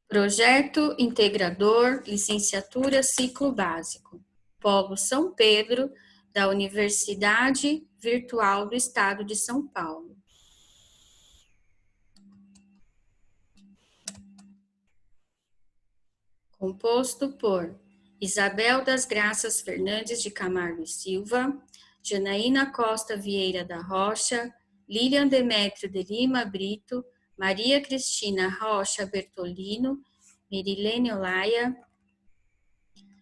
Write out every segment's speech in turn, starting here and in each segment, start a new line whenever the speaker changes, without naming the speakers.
Projeto Integrador, Licenciatura Ciclo Básico, Polo São Pedro, da Universidade Virtual do Estado de São Paulo. Composto por Isabel das Graças Fernandes de Camargo e Silva, Janaína Costa Vieira da Rocha, Lilian Demétrio de Lima Brito, Maria Cristina Rocha Bertolino, Merilene Olaia,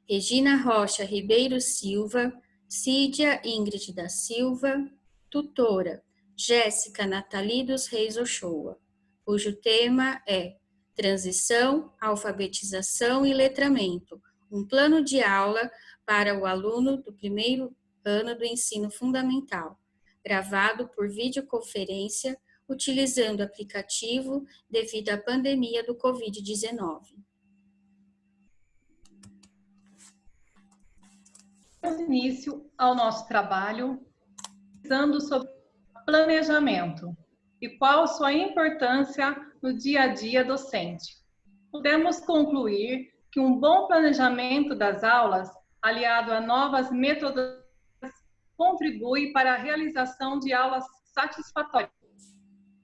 Regina Rocha Ribeiro Silva, Cídia Ingrid da Silva, tutora Jéssica Nathalie dos Reis Ochoa, cujo tema é Transição, Alfabetização e Letramento, um plano de aula para o aluno do primeiro ano do ensino fundamental, gravado por videoconferência, utilizando aplicativo devido à pandemia do Covid-19.
Damos início ao nosso trabalho, pensando sobre planejamento e qual sua importância no dia a dia docente. Podemos concluir que um bom planejamento das aulas, aliado a novas metodologias, contribui para a realização de aulas satisfatórias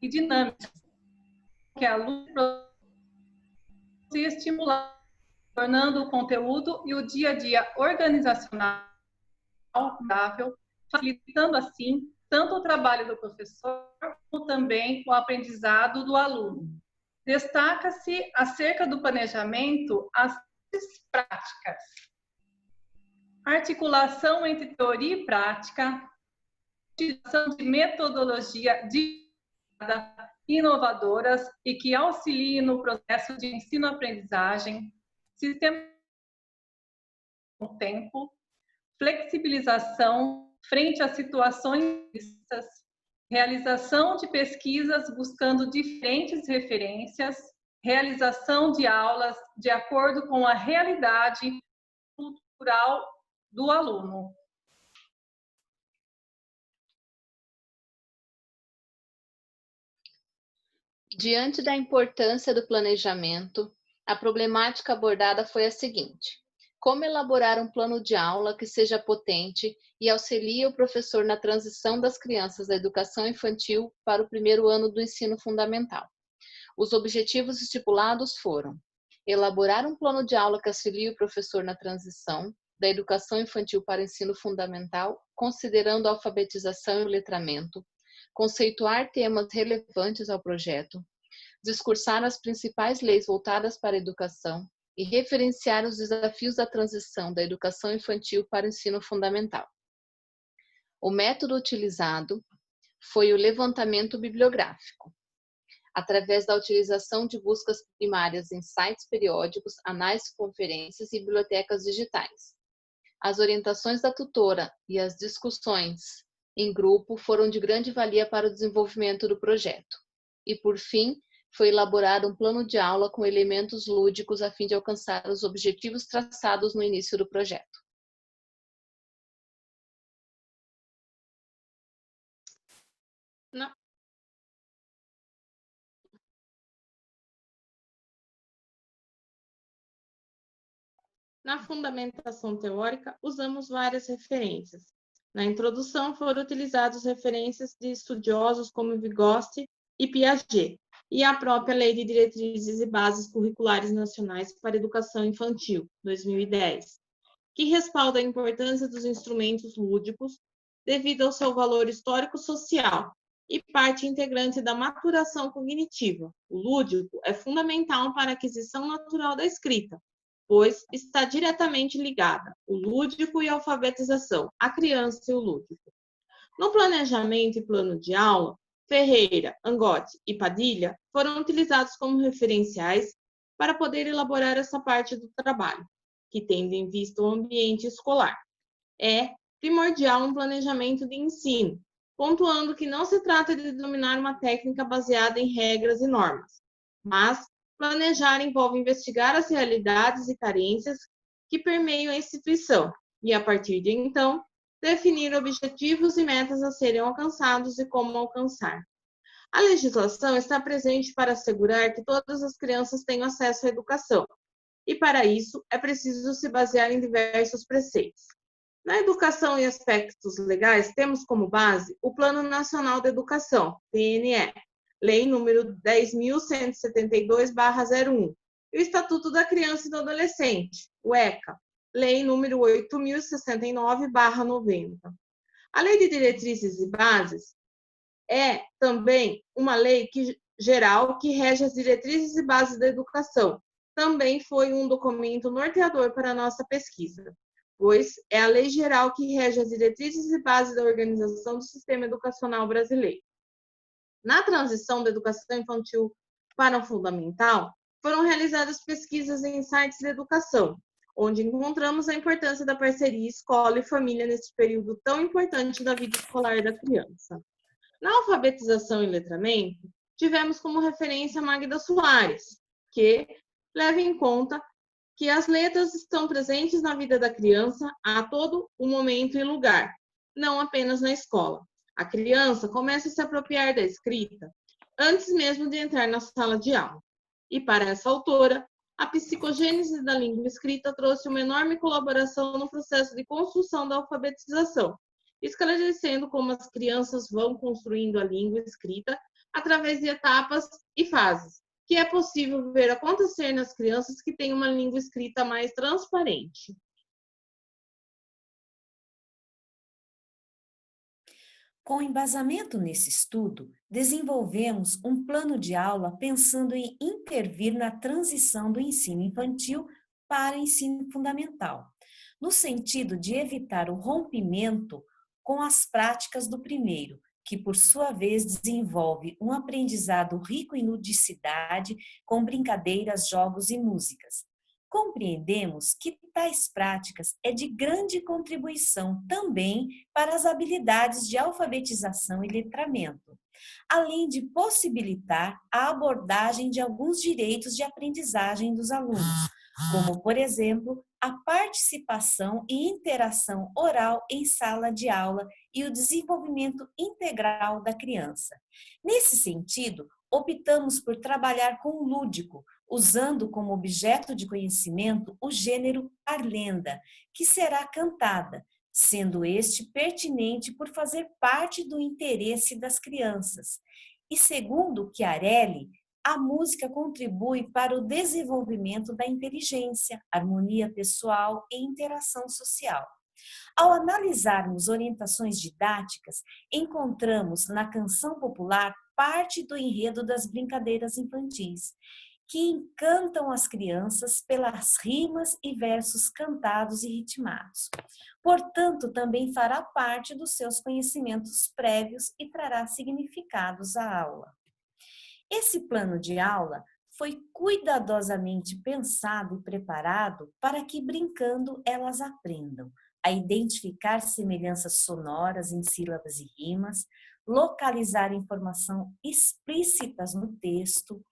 e dinâmicas, que aluno se estimular, tornando o conteúdo e o dia a dia organizacional saudável, facilitando assim tanto o trabalho do professor como também o aprendizado do aluno. Destaca-se acerca do planejamento as práticas. Articulação entre teoria e prática, utilização de metodologia inovadoras e que auxiliem no processo de ensino-aprendizagem, sistema com tempo, flexibilização frente a situações, realização de pesquisas buscando diferentes referências, realização de aulas de acordo com a realidade cultural do aluno.
Diante da importância do planejamento, a problemática abordada foi a seguinte: como elaborar um plano de aula que seja potente e auxilie o professor na transição das crianças da educação infantil para o primeiro ano do ensino fundamental? Os objetivos estipulados foram: elaborar um plano de aula que auxilie o professor na transição da educação infantil para o ensino fundamental, considerando a alfabetização e o letramento, conceituar temas relevantes ao projeto, discursar as principais leis voltadas para a educação e referenciar os desafios da transição da educação infantil para o ensino fundamental. O método utilizado foi o levantamento bibliográfico, através da utilização de buscas primárias em sites periódicos, anais de conferências e bibliotecas digitais. As orientações da tutora e as discussões em grupo foram de grande valia para o desenvolvimento do projeto. E, por fim, foi elaborado um plano de aula com elementos lúdicos a fim de alcançar os objetivos traçados no início do projeto.
Na fundamentação teórica, usamos várias referências. Na introdução, foram utilizadas referências de estudiosos como Vygotsky e Piaget, e a própria Lei de Diretrizes e Bases Curriculares Nacionais para a Educação Infantil, 2010, que respalda a importância dos instrumentos lúdicos devido ao seu valor histórico-social e parte integrante da maturação cognitiva. O lúdico é fundamental para a aquisição natural da escrita, pois está diretamente ligada o lúdico e a alfabetização, a criança e o lúdico. No planejamento e plano de aula, Ferreira, Angotti e Padilha foram utilizados como referenciais para poder elaborar essa parte do trabalho, que, tendo em vista o ambiente escolar, é primordial um planejamento de ensino, pontuando que não se trata de dominar uma técnica baseada em regras e normas, mas planejar envolve investigar as realidades e carências que permeiam a instituição e, a partir de então, definir objetivos e metas a serem alcançados e como alcançar. A legislação está presente para assegurar que todas as crianças tenham acesso à educação, e para isso é preciso se basear em diversos preceitos. Na educação e aspectos legais, temos como base o Plano Nacional de Educação, PNE, Lei número 10.172/01, e o Estatuto da Criança e do Adolescente, o ECA, Lei número 8.069/90. A Lei de Diretrizes e Bases é também uma lei geral que rege as diretrizes e bases da educação. Também foi um documento norteador para a nossa pesquisa, pois é a lei geral que rege as diretrizes e bases da organização do sistema educacional brasileiro. Na transição da educação infantil para o fundamental, foram realizadas pesquisas em sites de educação, onde encontramos a importância da parceria escola e família nesse período tão importante da vida escolar da criança. Na alfabetização e letramento, tivemos como referência Magda Soares, que leva em conta que as letras estão presentes na vida da criança a todo o momento e lugar, não apenas na escola. A criança começa a se apropriar da escrita antes mesmo de entrar na sala de aula. E para essa autora, a psicogênese da língua escrita trouxe uma enorme colaboração no processo de construção da alfabetização, esclarecendo como as crianças vão construindo a língua escrita através de etapas e fases, que é possível ver acontecer nas crianças que têm uma língua escrita mais transparente.
Com embasamento nesse estudo, desenvolvemos um plano de aula pensando em intervir na transição do ensino infantil para o ensino fundamental, no sentido de evitar o rompimento com as práticas do primeiro, que por sua vez desenvolve um aprendizado rico em ludicidade, com brincadeiras, jogos e músicas. Compreendemos que tais práticas é de grande contribuição também para as habilidades de alfabetização e letramento, além de possibilitar a abordagem de alguns direitos de aprendizagem dos alunos, como, por exemplo, a participação e interação oral em sala de aula e o desenvolvimento integral da criança. Nesse sentido, optamos por trabalhar com o lúdico, usando como objeto de conhecimento o gênero parlenda, que será cantada, sendo este pertinente por fazer parte do interesse das crianças. E segundo Chiarelli, a música contribui para o desenvolvimento da inteligência, harmonia pessoal e interação social. Ao analisarmos orientações didáticas, encontramos na canção popular parte do enredo das brincadeiras infantis, que encantam as crianças pelas rimas e versos cantados e ritmados. Portanto, também fará parte dos seus conhecimentos prévios e trará significados à aula. Esse plano de aula foi cuidadosamente pensado e preparado para que, brincando, elas aprendam a identificar semelhanças sonoras em sílabas e rimas, localizar informação explícitas no texto,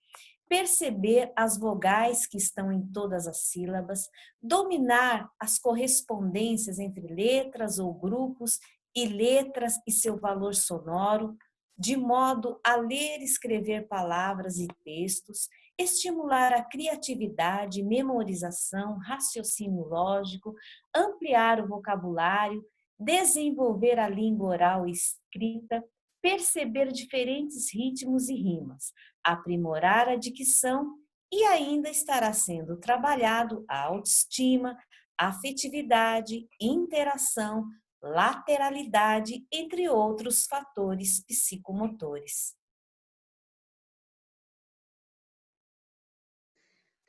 perceber as vogais que estão em todas as sílabas, dominar as correspondências entre letras ou grupos e letras e seu valor sonoro, de modo a ler e escrever palavras e textos, estimular a criatividade, memorização, raciocínio lógico, ampliar o vocabulário, desenvolver a língua oral e escrita, perceber diferentes ritmos e rimas, aprimorar a dicção e ainda estará sendo trabalhado a autoestima, afetividade, interação, lateralidade, entre outros fatores psicomotores.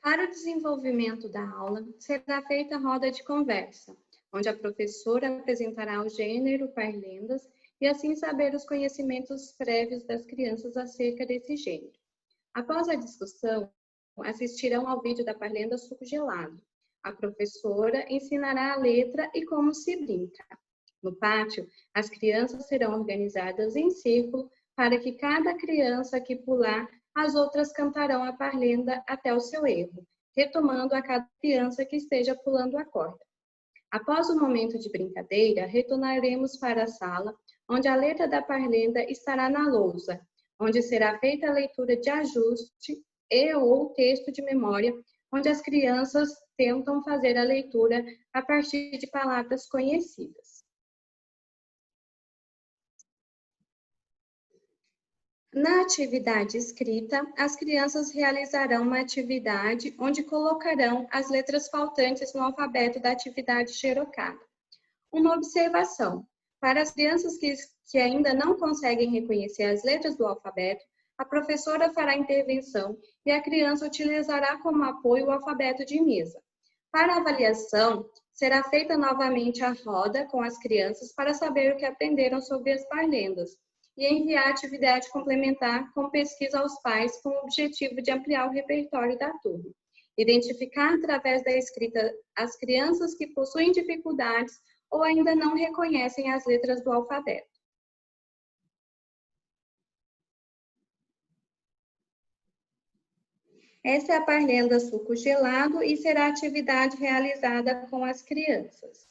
Para o desenvolvimento da aula, será feita roda de conversa, onde a professora apresentará o gênero parlendas e assim saber os conhecimentos prévios das crianças acerca desse gênero. Após a discussão, assistirão ao vídeo da parlenda Suco Gelado. A professora ensinará a letra e como se brinca. No pátio, as crianças serão organizadas em círculo para que cada criança que pular, as outras cantarão a parlenda até o seu erro, retomando a cada criança que esteja pulando a corda. Após o momento de brincadeira, retornaremos para a sala, onde a letra da parlenda estará na lousa, onde será feita a leitura de ajuste e ou texto de memória, onde as crianças tentam fazer a leitura a partir de palavras conhecidas. Na atividade escrita, as crianças realizarão uma atividade onde colocarão as letras faltantes no alfabeto da atividade xerocada. Uma observação: para as crianças que ainda não conseguem reconhecer as letras do alfabeto, a professora fará intervenção e a criança utilizará como apoio o alfabeto de mesa. Para a avaliação, será feita novamente a roda com as crianças para saber o que aprenderam sobre as parlendas e enviar a atividade complementar com pesquisa aos pais com o objetivo de ampliar o repertório da turma. Identificar através da escrita as crianças que possuem dificuldades ou ainda não reconhecem as letras do alfabeto. Essa é a parlenda suco gelado e será a atividade realizada com as crianças.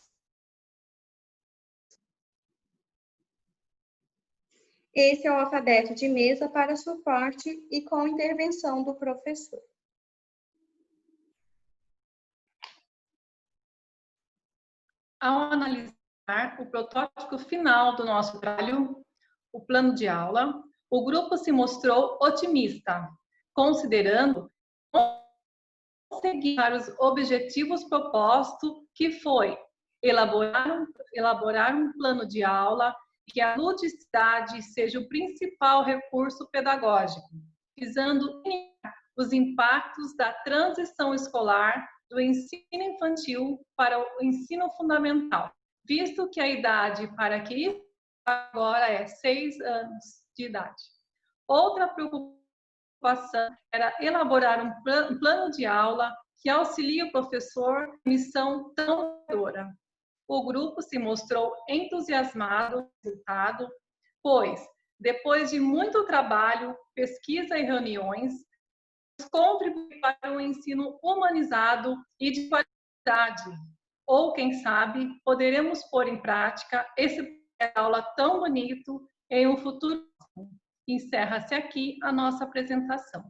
Esse é o alfabeto de mesa para suporte e com intervenção do professor.
Ao analisar o protótipo final do nosso trabalho, o plano de aula, o grupo se mostrou otimista, considerando conseguir os objetivos propostos, que foi elaborar um plano de aula que a ludicidade seja o principal recurso pedagógico, visando os impactos da transição escolar do ensino infantil para o ensino fundamental, visto que a idade para que isso agora é 6 anos de idade. Outra preocupação era elaborar um plano de aula que auxilie o professor em missão tão dura. O grupo se mostrou entusiasmado com o resultado, pois, depois de muito trabalho, pesquisa e reuniões, contribuir para um ensino humanizado e de qualidade. Ou, quem sabe, poderemos pôr em prática esse aula tão bonito em um futuro. Encerra-se aqui a nossa apresentação.